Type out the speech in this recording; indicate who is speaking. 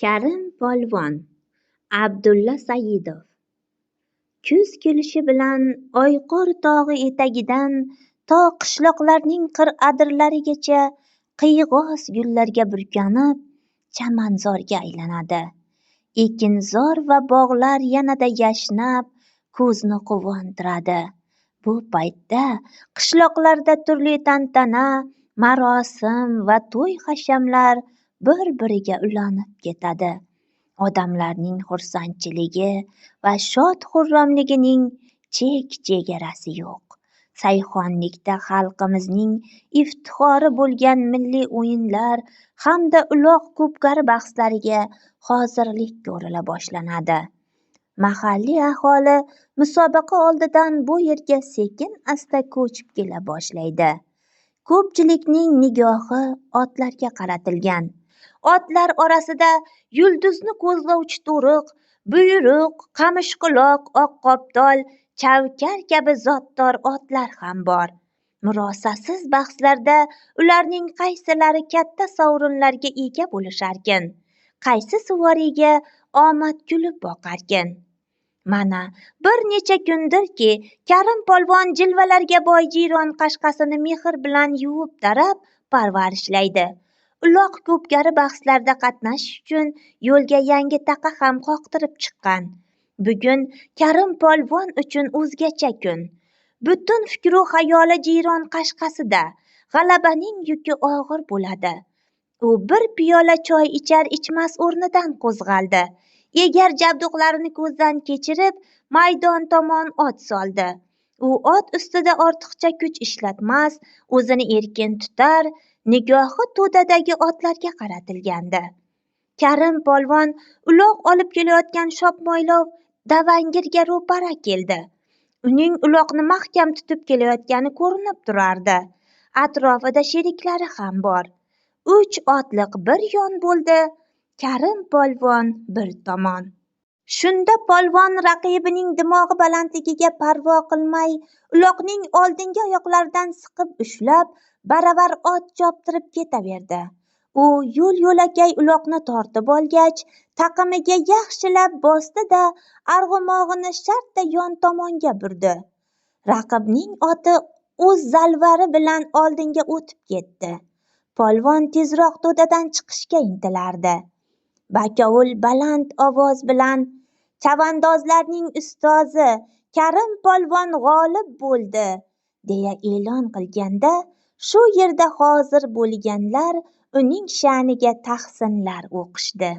Speaker 1: Karim polvon Abdulla Saidov. Kuz kelishi bilan Oyqor tog'i etagidan to qishloqlarning qir-adirlarigacha qiyg'os gullarga burkanib, chamanzorga aylanadi. Ekinzor va bog'lar yanada yashnab, ko'zni quvontiradi. Bu paytda qishloqlarda turli tantana, marosim va to'y-hashamlar bir-biriga ulanib ketadi. Odamlarning xursandchiligi va shod-xurramligining chek-chegarasi yo'q. Sayxonlikda xalqimizning iftixori bo'lgan milliy o'yinlar hamda uloq ko'pkari bahslariga hozirlik ko'rila boshlanadi. Mahalliy aholi musobaqa oldidan bu yerga sekin-asta ko'chib kela boshlaydi. Ko'pchilikning nigohi otlarga qaratilgan. Otlar orasida yulduzni ko'zlovchi to'riq, buyruq, qamishquloq, oqqoptol, chavkar kabi zotdor otlar ham bor. Murosasiz bahslarda ularning qaysilari katta sovrinlarga ega bo'lisharkin, qaysi suvariyga omad kulib boqarkin. Mana bir necha kundirki, Karim polvon jilvalarga boy jiyron qashqasini mehr bilan yuvib tarab parvarishlaydi. Uloq ko'pkari bahslarda qatnashish uchun yo'lga yangi taqa ham qoqtirib chiqqan. Bugun Karim polvon uchun o'zgacha kun. Butun fikru xayoli jiyron qashqasida. G'alabaning yuki og'ir bo'ladi. U bir piyola choy ichar-ichmas o'rnidan qo'zg'aldi. Egar jabduqlarini ko'zdan kechirib, maydon tomon ot soldi. U ot ustida ortiqcha kuch ishlatmas, o'zini erkin tutar, nigohi to'dadagi otlarga qaratilgandi. Karim polvon uloq olib kelayotgan shopmo'ylov davangirga ro'para keldi. Uning uloqni mahkam tutib kelayotgani ko'rinib turardi. Atrofida sheriklari ham bor. 3 otliq bir yon bo'ldi, Karim polvon bir tomon. Shunda polvon raqibining dimog'i balandligiga parvo qilmay, uloqning oldingi oyoqlaridan siqib ushlab, baravar ot choptirib ketaverdi. U yo'l-yo'lakay uloqni tortib olgach, taqimiga yaxshilab bosdi-da, arg'umog'ini shartta yon tomonga burdi. Raqibning oti o'z zalvari bilan oldinga o'tib ketdi. Polvon tezroq to'dadan chiqishga intilardi. Bakovul baland ovoz bilan "Chavandozlarning ustozi Karim polvon g'olib bo'ldi" deya e'lon qilganda, shu yerda hozir bo'lganlar uning sha'niga tahsinlar o'qishdi.